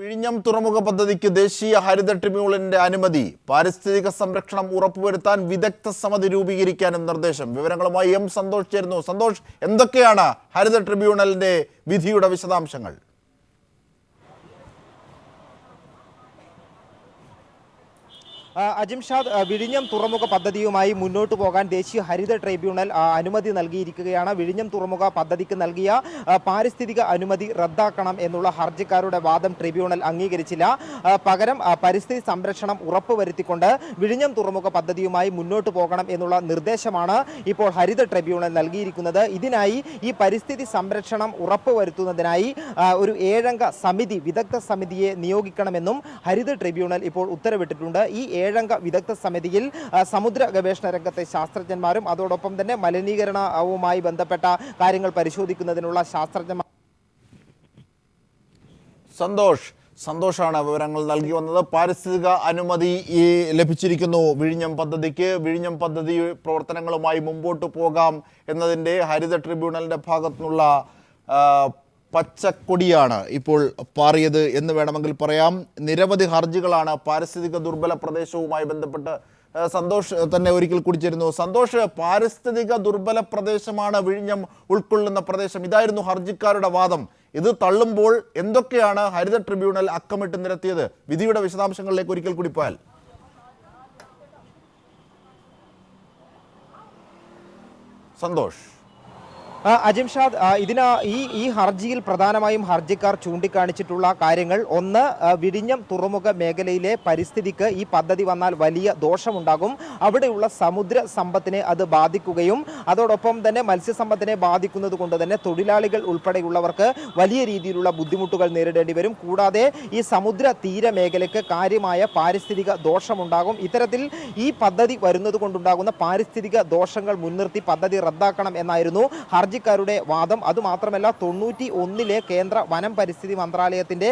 വിഴിഞ്ഞം തുറമുഖ പദ്ധതിക്ക് ദേശീയ ഹരിത ട്രിബ്യൂണലിന്റെ അനുമതി. പാരിസ്ഥിതിക സംരക്ഷണം ഉറപ്പുവരുത്താൻ വിദഗ്ധ സമിതി രൂപീകരിക്കാനും നിർദ്ദേശം. വിവരങ്ങളുമായി എം സന്തോഷ് ചേരുന്നു. സന്തോഷ്, എന്തൊക്കെയാണ് ഹരിത ട്രിബ്യൂണലിന്റെ വിധിയുടെ വിശദാംശങ്ങൾ? അജിംഷാദ്, വിഴിഞ്ഞം തുറമുഖ പദ്ധതിയുമായി മുന്നോട്ട് പോകാൻ ദേശീയ ഹരിത ട്രൈബ്യൂണൽ അനുമതി നൽകിയിരിക്കുകയാണ്. വിഴിഞ്ഞം തുറമുഖ പദ്ധതിക്ക് നൽകിയ പാരിസ്ഥിതിക അനുമതി റദ്ദാക്കണം എന്നുള്ള ഹർജിക്കാരുടെ വാദം ട്രിബ്യൂണൽ അംഗീകരിച്ചില്ല. പകരം പരിസ്ഥിതി സംരക്ഷണം ഉറപ്പുവരുത്തിക്കൊണ്ട് വിഴിഞ്ഞം തുറമുഖ പദ്ധതിയുമായി മുന്നോട്ട് പോകണം എന്നുള്ള നിർദ്ദേശമാണ് ഇപ്പോൾ ഹരിത ട്രൈബ്യൂണൽ നൽകിയിരിക്കുന്നത്. ഇതിനായി ഈ പരിസ്ഥിതി സംരക്ഷണം ഉറപ്പുവരുത്തുന്നതിനായി ഒരു 7 അംഗ സമിതി, വിദഗ്ധ സമിതിയെ നിയോഗിക്കണമെന്നും ഹരിത ട്രൈബ്യൂണൽ ഇപ്പോൾ ഉത്തരവിട്ടിട്ടുണ്ട്. ഈ 7 അംഗ വിദഗ്ധ സമിതിയിൽ സമുദ്ര ഗവേഷണ രംഗത്തെ ശാസ്ത്രജ്ഞന്മാരും അതോടൊപ്പം തന്നെ മലിനീകരണവുമായി ബന്ധപ്പെട്ട കാര്യങ്ങൾ പരിശോധിക്കുന്നതിനുള്ള ശാസ്ത്രജ്ഞന്മാർ. സന്തോഷാണ് വിവരങ്ങൾ നൽകി വന്നത്. പാരിസ്ഥിതിക അനുമതി ലഭിച്ചിരിക്കുന്നു വിഴിഞ്ഞം പദ്ധതിക്ക്. വിഴിഞ്ഞം പദ്ധതി പ്രവർത്തനങ്ങളുമായി മുമ്പോട്ട് പോകാം എന്നതിൻ്റെ ഹരിത ട്രിബ്യൂണലിൻ്റെ ഭാഗത്തുനിന്നുള്ള പച്ചക്കൊടിയാണ് ഇപ്പോൾ പാറിയത് എന്ന് വേണമെങ്കിൽ പറയാം. നിരവധി ഹർജികളാണ് പാരിസ്ഥിതിക ദുർബല പ്രദേശവുമായി ബന്ധപ്പെട്ട്. സന്തോഷ് തന്നെ ഒരിക്കൽ കൂടി ചേരുന്നു. സന്തോഷ്, പാരിസ്ഥിതിക ദുർബല പ്രദേശമാണ് വിഴിഞ്ഞം ഉൾക്കൊള്ളുന്ന പ്രദേശം, ഇതായിരുന്നു ഹർജിക്കാരുടെ വാദം. ഇത് തള്ളുമ്പോൾ എന്തൊക്കെയാണ് ഹരിത ട്രിബ്യൂണൽ അക്കമിട്ട് നിരത്തിയത്? വിധിയുടെ വിശദാംശങ്ങളിലേക്ക് ഒരിക്കൽ കൂടി പോയാൽ. സന്തോഷ്. അജിംഷാദ്, ഈ ഹർജിയിൽ പ്രധാനമായും ഹർജിക്കാർ ചൂണ്ടിക്കാണിച്ചിട്ടുള്ള കാര്യങ്ങൾ, ഒന്ന്, വിഴിഞ്ഞം തുറമുഖ മേഖലയിലെ പരിസ്ഥിതിക്ക് ഈ പദ്ധതി വന്നാൽ വലിയ ദോഷമുണ്ടാകും. അവിടെയുള്ള സമുദ്ര സമ്പത്തിനെ അത് ബാധിക്കുകയും അതോടൊപ്പം തന്നെ മത്സ്യസമ്പത്തിനെ ബാധിക്കുന്നത് കൊണ്ട് തന്നെ തൊഴിലാളികൾ ഉൾപ്പെടെയുള്ളവർക്ക് വലിയ രീതിയിലുള്ള ബുദ്ധിമുട്ടുകൾ നേരിടേണ്ടി വരും. കൂടാതെ ഈ സമുദ്ര തീര മേഖലയ്ക്ക് കാര്യമായ പാരിസ്ഥിതിക ദോഷമുണ്ടാകും. ഇത്തരത്തിൽ ഈ പദ്ധതി വരുന്നത് കൊണ്ടുണ്ടാകുന്ന പാരിസ്ഥിതിക ദോഷങ്ങൾ മുൻനിർത്തി പദ്ധതി റദ്ദാക്കണം എന്നായിരുന്നു ഹർജിക്കാരുടെ വാദം. അതുമാത്രമല്ല, 91-ലെ കേന്ദ്ര വനം പരിസ്ഥിതി മന്ത്രാലയത്തിന്റെ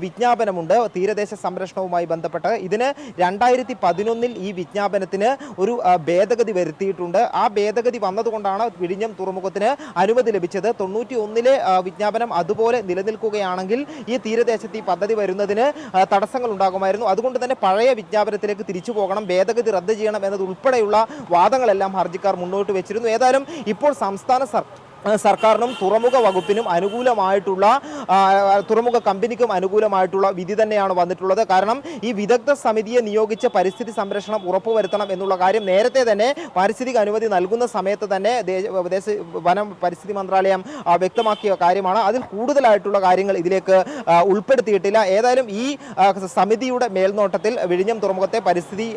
വിജ്ഞാപനമുണ്ട് തീരദേശ സംരക്ഷണവുമായി ബന്ധപ്പെട്ട്. ഇതിന് 2011-ൽ ഈ വിജ്ഞാപനത്തിന് ഒരു ഭേദഗതി വരുത്തിയിട്ടുണ്ട്. ആ ഭേദഗതി വന്നതുകൊണ്ടാണ് വിഴിഞ്ഞം തുറമുഖത്തിന് അനുമതി ലഭിച്ചത്. 91-ലെ വിജ്ഞാപനം അതുപോലെ നിലനിൽക്കുകയാണെങ്കിൽ ഈ തീരദേശത്ത് ഈ പദ്ധതി വരുന്നതിന് തടസ്സങ്ങൾ ഉണ്ടാകുമായിരുന്നു. അതുകൊണ്ട് തന്നെ പഴയ വിജ്ഞാപനത്തിലേക്ക് തിരിച്ചു പോകണം, ഭേദഗതി റദ്ദ് ചെയ്യണം എന്നതുൾപ്പെടെയുള്ള വാദങ്ങളെല്ലാം ഹർജിക്കാർ മുന്നോട്ട് വെച്ചിരുന്നു. ഏതായാലും ഇപ്പോൾ സംസ്ഥാന സർക്കാരിനും തുറമുഖ വകുപ്പിനും അനുകൂലമായിട്ടുള്ള, തുറമുഖ കമ്പനിക്കും അനുകൂലമായിട്ടുള്ള വിധി തന്നെയാണ് വന്നിട്ടുള്ളത്. കാരണം ഈ വിദഗ്ധ സമിതിയെ നിയോഗിച്ച് പരിസ്ഥിതി സംരക്ഷണം ഉറപ്പുവരുത്തണം എന്നുള്ള കാര്യം നേരത്തെ തന്നെ പാരിസ്ഥിതിക അനുമതി നൽകുന്ന സമയത്ത് തന്നെ വനം പരിസ്ഥിതി മന്ത്രാലയം വ്യക്തമാക്കിയ കാര്യമാണ്. അതിൽ കൂടുതലായിട്ടുള്ള കാര്യങ്ങൾ ഇതിലേക്ക് ഉൾപ്പെടുത്തിയിട്ടില്ല. ഏതായാലും ഈ സമിതിയുടെ മേൽനോട്ടത്തിൽ വിഴിഞ്ഞം തുറമുഖത്തെ പരിസ്ഥിതി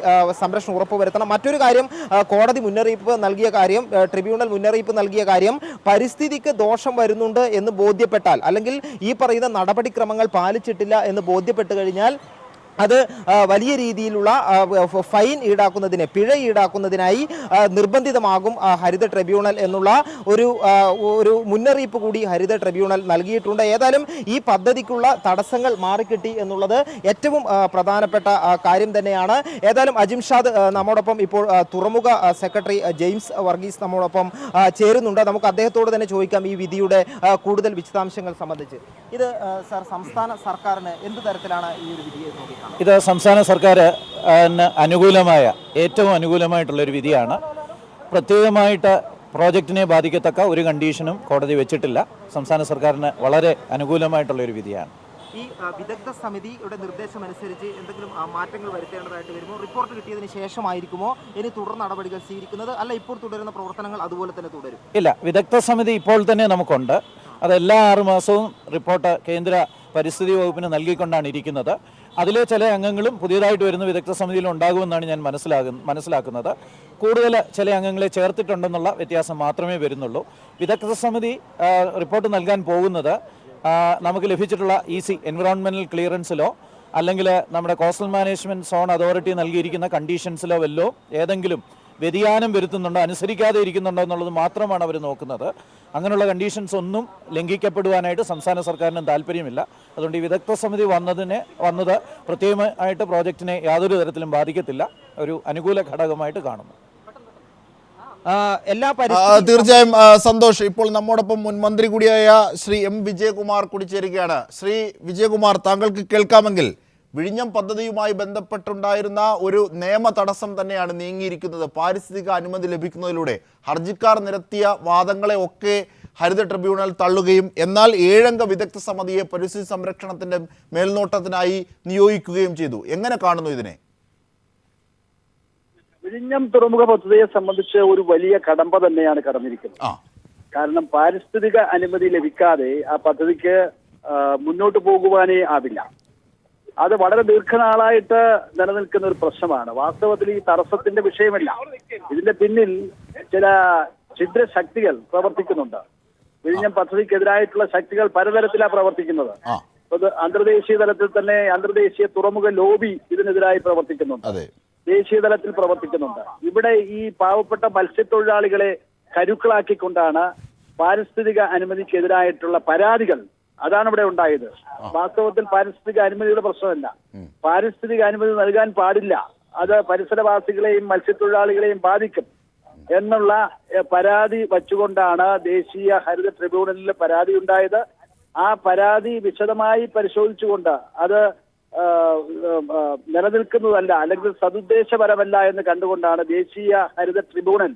സംരക്ഷണം ഉറപ്പുവരുത്തണം. മറ്റൊരു കാര്യം, കോടതി മുന്നറിയിപ്പ് നൽകിയ കാര്യം, ട്രിബ്യൂണൽ മുന്നറിയിപ്പ് നൽകിയ കാര്യം, പരിസ്ഥിതിക്ക് ദോഷം വരുന്നുണ്ട് എന്ന് ബോധ്യപ്പെട്ടാൽ, അല്ലെങ്കിൽ ഈ പറയുന്ന നടപടിക്രമങ്ങൾ പാലിച്ചിട്ടില്ല എന്ന് ബോധ്യപ്പെട്ടു കഴിഞ്ഞാൽ അത് വലിയ രീതിയിലുള്ള ഫൈൻ ഈടാക്കുന്നതിന്, പിഴ ഈടാക്കുന്നതിനായി നിർബന്ധിതമാകും ഹരിത ട്രിബ്യൂണൽ എന്നുള്ള ഒരു മുന്നറിയിപ്പ് കൂടി ഹരിത ട്രിബ്യൂണൽ നൽകിയിട്ടുണ്ട്. ഏതായാലും ഈ പദ്ധതിക്കുള്ള തടസ്സങ്ങൾ മാറിക്കിട്ടി എന്നുള്ളത് ഏറ്റവും പ്രധാനപ്പെട്ട കാര്യം തന്നെയാണ്. ഏതായാലും അജിംഷാദ് നമ്മോടൊപ്പം ഇപ്പോൾ തുറമുഖ സെക്രട്ടറി ജെയിംസ് വർഗീസ് നമ്മോടൊപ്പം ചേരുന്നുണ്ട്. നമുക്ക് അദ്ദേഹത്തോട് തന്നെ ചോദിക്കാം ഈ വിധിയുടെ കൂടുതൽ വിശദാംശങ്ങൾ സംബന്ധിച്ച്. ഇത് സർ, സംസ്ഥാന സർക്കാരിന് എന്ത് തരത്തിലാണ് ഈ ഒരു വിധിയെ നോക്കി? ഇത് സംസ്ഥാന സർക്കാർ അനുകൂലമായ, ഏറ്റവും അനുകൂലമായിട്ടുള്ളൊരു വിധിയാണ്. പ്രത്യേകമായിട്ട് പ്രോജക്റ്റിനെ ബാധിക്കത്തക്ക ഒരു കണ്ടീഷനും കോടതി വെച്ചിട്ടില്ല. സംസ്ഥാന സർക്കാരിന് വളരെ അനുകൂലമായിട്ടുള്ളൊരു വിധിയാണ്. ഈ വിദഗ്ധ സമിതിയുടെ നിർദ്ദേശമനുസരിച്ച് എന്തെങ്കിലും മാറ്റങ്ങൾ വരുത്തേണ്ടതായിട്ട് വരുമോ? റിപ്പോർട്ട് കിട്ടിയതിന് ശേഷമായിരിക്കുമോ ഇനി തുടർ നടപടികൾ സ്വീകരിക്കുന്നത്, അല്ല ഇപ്പോൾ തുടരുന്ന പ്രവർത്തനങ്ങൾ അതുപോലെ തന്നെ തുടരും? ഇല്ല, വിദഗ്ധ സമിതി ഇപ്പോൾ തന്നെ നമുക്കുണ്ട്. അത് എല്ലാ 6 മാസവും റിപ്പോർട്ട് കേന്ദ്ര പരിസ്ഥിതി വകുപ്പിന് നൽകിക്കൊണ്ടാണ് ഇരിക്കുന്നത്. അതിലെ ചില അംഗങ്ങളും പുതിയതായിട്ട് വരുന്ന വിദഗ്ധ സമിതിയിൽ ഉണ്ടാകുമെന്നാണ് ഞാൻ മനസ്സിലാക്കുന്നത്. കൂടുതൽ ചില അംഗങ്ങളെ ചേർത്തിട്ടുണ്ടെന്നുള്ള വ്യത്യാസം മാത്രമേ വരുന്നുള്ളൂ. വിദഗ്ധ സമിതി റിപ്പോർട്ട് നൽകാൻ പോകുന്നത് നമുക്ക് ലഭിച്ചിട്ടുള്ള എൻവിറോൺമെൻറ്റൽ ക്ലിയറൻസിലോ അല്ലെങ്കിൽ നമ്മുടെ കോസ്റ്റൽ മാനേജ്മെൻറ്റ് സോൺ അതോറിറ്റി നൽകിയിരിക്കുന്ന കണ്ടീഷൻസിലോ വല്ലോ ഏതെങ്കിലും വ്യതിയാനം വരുത്തുന്നുണ്ടോ, അനുസരിക്കാതെ ഇരിക്കുന്നുണ്ടോ എന്നുള്ളത് മാത്രമാണ് അവർ നോക്കുന്നത്. അങ്ങനെയുള്ള കണ്ടീഷൻസ് ഒന്നും ലംഘിക്കപ്പെടുവാനായിട്ട് സംസ്ഥാന സർക്കാരിനും താല്പര്യമില്ല. അതുകൊണ്ട് ഈ വിദഗ്ധ സമിതി വന്നത് പ്രത്യേകമായിട്ട് പ്രോജക്റ്റിനെ യാതൊരു തരത്തിലും ബാധിക്കത്തില്ല, ഒരു അനുകൂല ഘടകമായിട്ട് കാണുന്നു. എല്ലാ തീർച്ചയായും സന്തോഷ്. ഇപ്പോൾ നമ്മോടൊപ്പം മുൻ മന്ത്രി കൂടിയായ ശ്രീ എം വിജയകുമാർ കൂടി ചേരുകയാണ്. ശ്രീ വിജയകുമാർ, താങ്കൾക്ക് കേൾക്കാമെങ്കിൽ വിഴിഞ്ഞം പദ്ധതിയുമായി ബന്ധപ്പെട്ടുണ്ടായിരുന്ന ഒരു നിയമ തടസ്സം തന്നെയാണ് നീങ്ങിയിരിക്കുന്നത്. പാരിസ്ഥിതിക അനുമതി ലഭിക്കുന്നതിലൂടെ ഹർജിക്കാർ നിരത്തിയ വാദങ്ങളെ ഒക്കെ ഹരിത ട്രിബ്യൂണൽ തള്ളുകയും എന്നാൽ 7 അംഗ വിദഗ്ധ സമിതിയെ പരിസ്ഥിതി സംരക്ഷണത്തിന്റെ മേൽനോട്ടത്തിനായി നിയോഗിക്കുകയും ചെയ്തു. എങ്ങനെ കാണുന്നു ഇതിനെ? വിഴിഞ്ഞം തുറമുഖ പദ്ധതിയെ സംബന്ധിച്ച് ഒരു വലിയ കടമ്പ തന്നെയാണ് കടന്നിരിക്കുന്നത്. കാരണം പാരിസ്ഥിതിക അനുമതി ലഭിക്കാതെ ആ പദ്ധതിക്ക് മുന്നോട്ട് പോകുവാനേ ആവില്ല. അത് വളരെ ദീർഘനാളായിട്ട് നിലനിൽക്കുന്ന ഒരു പ്രശ്നമാണ്. വാസ്തവത്തിൽ ഈ തടസ്സത്തിന്റെ വിഷയമല്ല, ഇതിന്റെ പിന്നിൽ ചില ഛിദ്രശക്തികൾ പ്രവർത്തിക്കുന്നുണ്ട്. വിഴിഞ്ഞം പദ്ധതിക്കെതിരായിട്ടുള്ള ശക്തികൾ പലതരത്തിലാണ് പ്രവർത്തിക്കുന്നത്. അത് അന്തർദേശീയ തലത്തിൽ തന്നെ അന്തർദേശീയ തുറമുഖ ലോബി ഇതിനെതിരായി പ്രവർത്തിക്കുന്നുണ്ട്, ദേശീയ തലത്തിൽ പ്രവർത്തിക്കുന്നുണ്ട്. ഇവിടെ ഈ പാവപ്പെട്ട മത്സ്യത്തൊഴിലാളികളെ കരുക്കളാക്കിക്കൊണ്ടാണ് പാരിസ്ഥിതിക അനുമതിക്കെതിരായിട്ടുള്ള പരാതികൾ, അതാണ് ഇവിടെ ഉണ്ടായത്. വാസ്തവത്തിൽ പാരിസ്ഥിതിക അനുമതിയുടെ പ്രശ്നമല്ല, പാരിസ്ഥിതിക അനുമതി നൽകാൻ പാടില്ല, അത് പരിസരവാസികളെയും മത്സ്യത്തൊഴിലാളികളെയും ബാധിക്കും എന്നുള്ള പരാതി വച്ചുകൊണ്ടാണ് ദേശീയ ഹരിത ട്രിബ്യൂണലിൽ പരാതി ഉണ്ടായത്. ആ പരാതി വിശദമായി പരിശോധിച്ചുകൊണ്ട് അത് നിലനിൽക്കുന്നതല്ല അല്ലെങ്കിൽ സതുദ്ദേശപരമല്ല എന്ന് കണ്ടുകൊണ്ടാണ് ദേശീയ ഹരിത ട്രിബ്യൂണൽ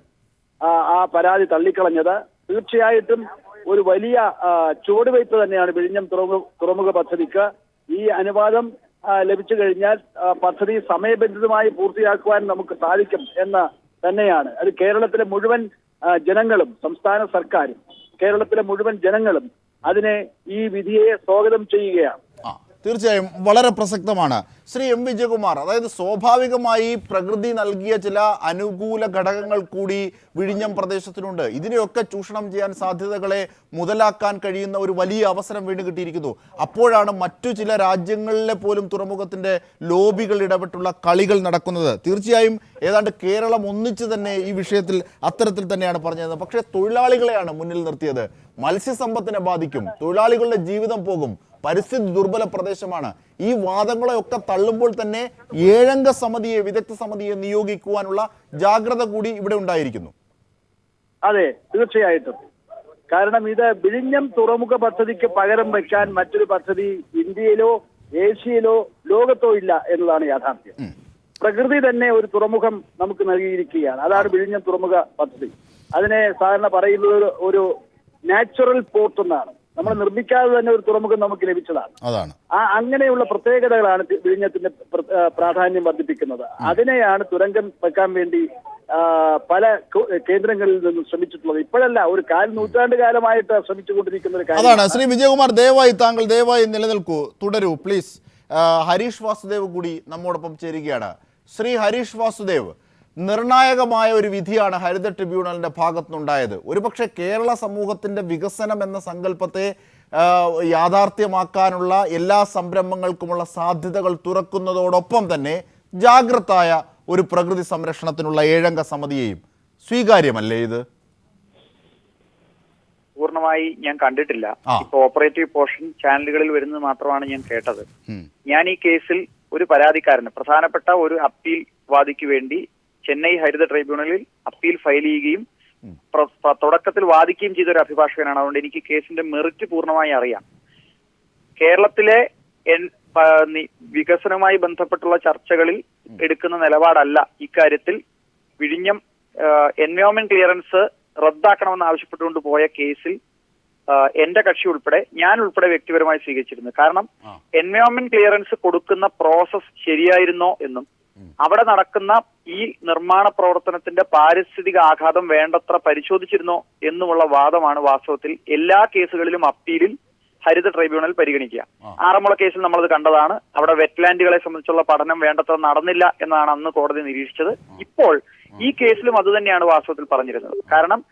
ആ പരാതി തള്ളിക്കളഞ്ഞത്. തീർച്ചയായിട്ടും ഒരു വലിയ ചുവടുവയ്പ് തന്നെയാണ് വിഴിഞ്ഞം തുറമുഖ പദ്ധതിക്ക്. ഈ അനുവാദം ലഭിച്ചു കഴിഞ്ഞാൽ പദ്ധതി സമയബന്ധിതമായി പൂർത്തിയാക്കുവാൻ നമുക്ക് സാധിക്കും എന്ന് തന്നെയാണ്. അത് കേരളത്തിലെ മുഴുവൻ ജനങ്ങളും, സംസ്ഥാന സർക്കാരും കേരളത്തിലെ മുഴുവൻ ജനങ്ങളും അതിനെ, ഈ വിധിയെ സ്വാഗതം ചെയ്യുകയാണ്. തീർച്ചയായും വളരെ പ്രസക്തമാണ്. ശ്രീ എം വിജയകുമാർ, അതായത് സ്വാഭാവികമായി പ്രകൃതി നൽകിയ ചില അനുകൂല ഘടകങ്ങൾ കൂടി വിഴിഞ്ഞം പ്രദേശത്തിനുണ്ട്. ഇതിനെയൊക്കെ ചൂഷണം ചെയ്യാൻ സാധ്യതകളെ മുതലാക്കാൻ കഴിയുന്ന ഒരു വലിയ അവസരം വീണ്ടും കിട്ടിയിരിക്കുന്നു. അപ്പോഴാണ് മറ്റു ചില രാജ്യങ്ങളിലെ പോലും തുറമുഖത്തിൻ്റെ ലോബികൾ ഇടപെട്ടുള്ള കളികൾ നടക്കുന്നത്. തീർച്ചയായും ഏതാണ്ട് കേരളം ഒന്നിച്ച് തന്നെ ഈ വിഷയത്തിൽ അത്തരത്തിൽ തന്നെയാണ് പറഞ്ഞത്. പക്ഷേ തൊഴിലാളികളെയാണ് മുന്നിൽ നിർത്തിയത്. മത്സ്യസമ്പത്തിനെ ബാധിക്കും, തൊഴിലാളികളുടെ ജീവിതം പോകും, പരിസ്ഥിതി ദുർബല പ്രദേശമാണ്. ഈ വാദങ്ങളെയൊക്കെ തള്ളുമ്പോൾ തന്നെ 7 അംഗ സമിതിയെ, വിദഗ്ധ സമിതിയെ നിയോഗിക്കുവാനുള്ള ജാഗ്രത കൂടി ഇവിടെ ഉണ്ടായിരിക്കുന്നു. അതെ, തീർച്ചയായിട്ടും. കാരണം ഇത് വിഴിഞ്ഞം തുറമുഖ പദ്ധതിക്ക് പകരം വയ്ക്കാൻ മറ്റൊരു പദ്ധതി ഇന്ത്യയിലോ ഏഷ്യയിലോ ലോകത്തോ ഇല്ല എന്നതാണ് യാഥാർത്ഥ്യം. പ്രകൃതി തന്നെ ഒരു തുറമുഖം നമുക്ക് നൽകിയിരിക്കുകയാണ്. അതാണ് വിഴിഞ്ഞം തുറമുഖ പദ്ധതി. അതിനെ സാധാരണ പറയുന്നത് ഒരു നാച്ചുറൽ പോർട്ട് എന്നാണ്. നമ്മൾ നിർമ്മിക്കാതെ തന്നെ ഒരു തുറമുഖം നമുക്ക് ലഭിച്ചതാണ്. അങ്ങനെയുള്ള പ്രത്യേകതകളാണ് വിഴിഞ്ഞത്തിന്റെ പ്രാധാന്യം വർദ്ധിപ്പിക്കുന്നത്. അതിനെയാണ് തുരങ്കം വെക്കാൻ വേണ്ടി പല കേന്ദ്രങ്ങളിൽ നിന്നും ശ്രമിച്ചിട്ടുള്ളത്. ഇപ്പോഴല്ല, ഒരു 4 നൂറ്റാണ്ട് കാലമായിട്ട് ശ്രമിച്ചുകൊണ്ടിരിക്കുന്ന ഒരു കാര്യം. അതാണ്. ശ്രീ വിജയകുമാർ, താങ്കൾ ദയവായി നിലനിൽക്കൂ, തുടരൂ പ്ലീസ്. ഹരീഷ് വാസുദേവ് കൂടി നമ്മോടൊപ്പം ചേരുകയാണ്. ശ്രീ ഹരീഷ് വാസുദേവ്, നിർണായകമായ ഒരു വിധിയാണ് ഹരിത ട്രിബ്യൂണലിൻ്റെ ഭാഗത്തുനിന്നുണ്ടായത്. ഒരുപക്ഷെ കേരള സമൂഹത്തിൻ്റെ വികസനം എന്ന സങ്കല്പത്തെ യാഥാർത്ഥ്യമാക്കാനുള്ള എല്ലാ സംരംഭങ്ങൾക്കുമുള്ള സാധ്യതകൾ തുറക്കുന്നതോടൊപ്പം തന്നെ ജാഗ്രതായ ഒരു പ്രകൃതി സംരക്ഷണത്തിനുള്ള 7 അംഗ സമിതിയെയും സ്വീകാര്യമല്ലേ ഇത്? പൂർണ്ണമായി ഞാൻ കണ്ടിട്ടില്ല. ഇപ്പൊ ഓപ്പറേറ്റീവ് പോർഷൻ ചാനലുകളിൽ വരുന്നത് മാത്രമാണ് ഞാൻ കേട്ടത്. ഞാൻ ഈ കേസിൽ ഒരു പരാതിക്കാരന്, പ്രധാനപ്പെട്ട ഒരു അപ്പീൽ വാദിക്ക് വേണ്ടി ചെന്നൈ ഹരിത ട്രൈബ്യൂണലിൽ അപ്പീൽ ഫയൽ ചെയ്യുകയും തുടക്കത്തിൽ വാദിക്കുകയും ചെയ്ത ഒരു അഭിഭാഷകനാണ്. അതുകൊണ്ട് എനിക്ക് കേസിന്റെ മെറിറ്റ് പൂർണ്ണമായി അറിയാം. കേരളത്തിലെ വികസനവുമായി ബന്ധപ്പെട്ടുള്ള ചർച്ചകളിൽ എടുക്കുന്ന നിലപാടല്ല ഇക്കാര്യത്തിൽ. വിഴിഞ്ഞം എൻവയോൺമെന്റ് ക്ലിയറൻസ് റദ്ദാക്കണമെന്ന് ആവശ്യപ്പെട്ടുകൊണ്ട് പോയ കേസിൽ എന്റെ കക്ഷി ഉൾപ്പെടെ, ഞാൻ ഉൾപ്പെടെ വ്യക്തിപരമായി സ്വീകരിച്ചിരുന്നു. കാരണം എൻവയോൺമെന്റ് ക്ലിയറൻസ് കൊടുക്കുന്ന പ്രോസസ് ശരിയായിരുന്നോ എന്നും അവിടെ നടക്കുന്ന ഈ നിർമ്മാണ പ്രവർത്തനത്തിന്റെ പാരിസ്ഥിതിക ആഘാതം വേണ്ടത്ര പരിശോധിച്ചിരുന്നോ എന്നുമുള്ള വാദമാണ് വാസ്തവത്തിൽ എല്ലാ കേസുകളിലും അപ്പീലിൽ ഹരിത ട്രൈബ്യൂണൽ പരിഗണിക്കുക. ആറന്മുള കേസിൽ നമ്മളത് കണ്ടതാണ്. അവിടെ വെറ്റ്ലാൻഡുകളെ സംബന്ധിച്ചുള്ള പഠനം വേണ്ടത്ര നടന്നില്ല എന്നാണ് അന്ന് കോടതി നിരീക്ഷിച്ചത്. ഇപ്പോൾ ഈ കേസിലും അത് തന്നെയാണ് വാസ്തവത്തിൽ പറഞ്ഞിരുന്നത്. കാരണം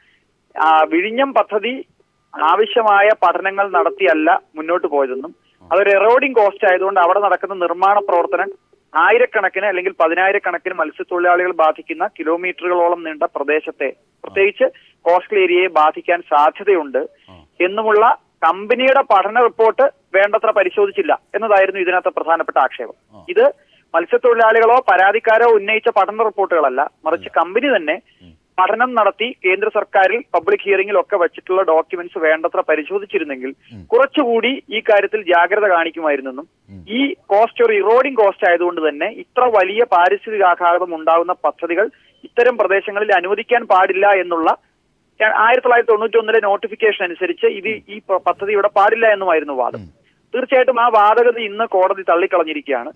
വിഴിഞ്ഞം പദ്ധതി ആവശ്യമായ പഠനങ്ങൾ നടത്തിയല്ല മുന്നോട്ട് പോയതെന്നും അതൊരു എറോഡിംഗ് കോസ്റ്റ് ആയതുകൊണ്ട് അവിടെ നടക്കുന്ന നിർമ്മാണ പ്രവർത്തനം ആയിരക്കണക്കിന് അല്ലെങ്കിൽ 10,000-കണക്കിന് മത്സ്യത്തൊഴിലാളികൾ ബാധിക്കുന്ന കിലോമീറ്ററുകളോളം നീണ്ട പ്രദേശത്തെ, പ്രത്യേകിച്ച് കോസ്റ്റൽ ഏരിയയെ ബാധിക്കാൻ സാധ്യതയുണ്ട് എന്നുമുള്ള കമ്പനിയുടെ പഠന റിപ്പോർട്ട് വേണ്ടത്ര പരിശോധിച്ചില്ല എന്നതായിരുന്നു ഇതിനകത്ത് പ്രധാനപ്പെട്ട ആക്ഷേപം. ഇത് മത്സ്യത്തൊഴിലാളികളോ പരാതിക്കാരോ ഉന്നയിച്ച പഠന റിപ്പോർട്ടുകളല്ല, മറിച്ച് കമ്പനി തന്നെ പഠനം നടത്തി കേന്ദ്ര സർക്കാരിൽ പബ്ലിക് ഹിയറിംഗിൽ ഒക്കെ വെച്ചിട്ടുള്ള ഡോക്യുമെന്റ്സ് വേണ്ടത്ര പരിശോധിച്ചിരുന്നെങ്കിൽ കുറച്ചുകൂടി ഈ കാര്യത്തിൽ ജാഗ്രത കാണിക്കുമായിരുന്നെന്നും ഈ കോസ്റ്റ് ഒരു ഇറോഡിംഗ് കോസ്റ്റ് ആയതുകൊണ്ട് തന്നെ ഇത്ര വലിയ പാരിസ്ഥിതികാഘാതം ഉണ്ടാകുന്ന പദ്ധതികൾ ഇത്തരം പ്രദേശങ്ങളിൽ അനുവദിക്കാൻ പാടില്ല എന്നുള്ള 1991 നോട്ടിഫിക്കേഷൻ അനുസരിച്ച് ഈ പദ്ധതി ഇവിടെ പാടില്ല എന്നുമായിരുന്നു വാദം. തീർച്ചയായിട്ടും ആ വാദഗതി ഇന്ന് കോടതി തള്ളിക്കളഞ്ഞിരിക്കുകയാണ്.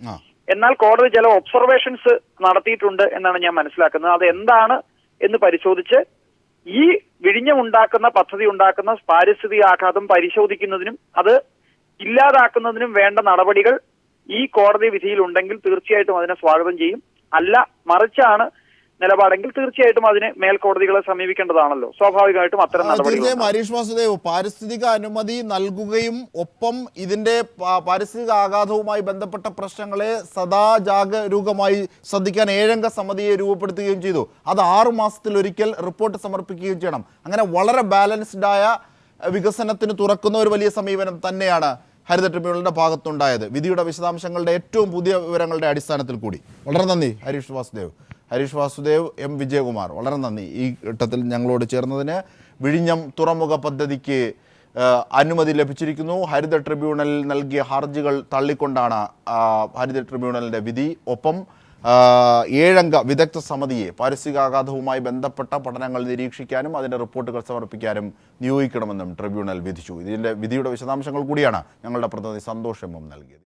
എന്നാൽ കോടതി ചില ഒബ്സർവേഷൻസ് നടത്തിയിട്ടുണ്ട് എന്നാണ് ഞാൻ മനസ്സിലാക്കുന്നത്. അത് എന്താണ് എന്ന് പരിശോധിച്ച് ഈ വിഴിഞ്ഞമുണ്ടാക്കുന്ന പദ്ധതി ഉണ്ടാക്കുന്ന പാരിസ്ഥിതിക ആഘാതം പരിശോധിക്കുന്നതിനും അത് ഇല്ലാതാക്കുന്നതിനും വേണ്ട നടപടികൾ ഈ കോടതി വിധിയിൽ ഉണ്ടെങ്കിൽ തീർച്ചയായിട്ടും അതിനെ സ്വാഗതം ചെയ്യും. അല്ല മറിച്ചാണ് നിലപാടെങ്കിൽ തീർച്ചയായിട്ടും അതിനെ മേൽക്കോടതികളെ സമീപിക്കേണ്ടതാണല്ലോ. സ്വാഭാവികമായിട്ടും അത്തരം നടപടികൾ. തീർച്ചയായും ഹരീഷ് വാസുദേവ്, പാരിസ്ഥിതിക അനുമതി നൽകുകയും ഒപ്പം ഇതിന്റെ പാരിസ്ഥിതിക ആഘാതവുമായി ബന്ധപ്പെട്ട പ്രശ്നങ്ങളെ സദാ ജാഗരൂകമായി ശ്രദ്ധിക്കാൻ 7-അംഗ സമിതിയെ രൂപപ്പെടുത്തുകയും ചെയ്തു. അത് 6 മാസത്തിലൊരിക്കൽ റിപ്പോർട്ട് സമർപ്പിക്കുകയും ചെയ്യണം. അങ്ങനെ വളരെ ബാലൻസ്ഡായ വികസനത്തിന് തുറക്കുന്ന ഒരു വലിയ സമീപനം തന്നെയാണ് ഹരിത ട്രിബ്യൂണലിന്റെ ഭാഗത്തുണ്ടായത്. വിധിയുടെ വിശദാംശങ്ങളുടെ ഏറ്റവും പുതിയ വിവരങ്ങളുടെ അടിസ്ഥാനത്തിൽ കൂടി. വളരെ നന്ദി ഹരീഷ് വാസുദേവ്, എം വിജയകുമാർ, വളരെ നന്ദി ഈ ഘട്ടത്തിൽ ഞങ്ങളോട് ചേർന്നതിന്. വിഴിഞ്ഞം തുറമുഖ പദ്ധതിക്ക് അനുമതി ലഭിച്ചിരിക്കുന്നു. ഹരിത ട്രിബ്യൂണൽ നൽകിയ ഹർജികൾ തള്ളിക്കൊണ്ടാണ് ഹരിത ട്രിബ്യൂണലിൻ്റെ വിധി. ഒപ്പം 7-അംഗ വിദഗ്ധ സമിതിയെ പാരിസ്ഥിതികാഘാതവുമായി ബന്ധപ്പെട്ട പഠനങ്ങൾ നിരീക്ഷിക്കാനും അതിൻ്റെ റിപ്പോർട്ടുകൾ സമർപ്പിക്കാനും നിയോഗിക്കണമെന്നും ട്രിബ്യൂണൽ വിധിച്ചു. ഇതിൻ്റെ വിധിയുടെ വിശദാംശങ്ങൾ കൂടിയാണ് ഞങ്ങളുടെ പ്രതിനിധി സന്തോഷ് എം നൽകിയത്.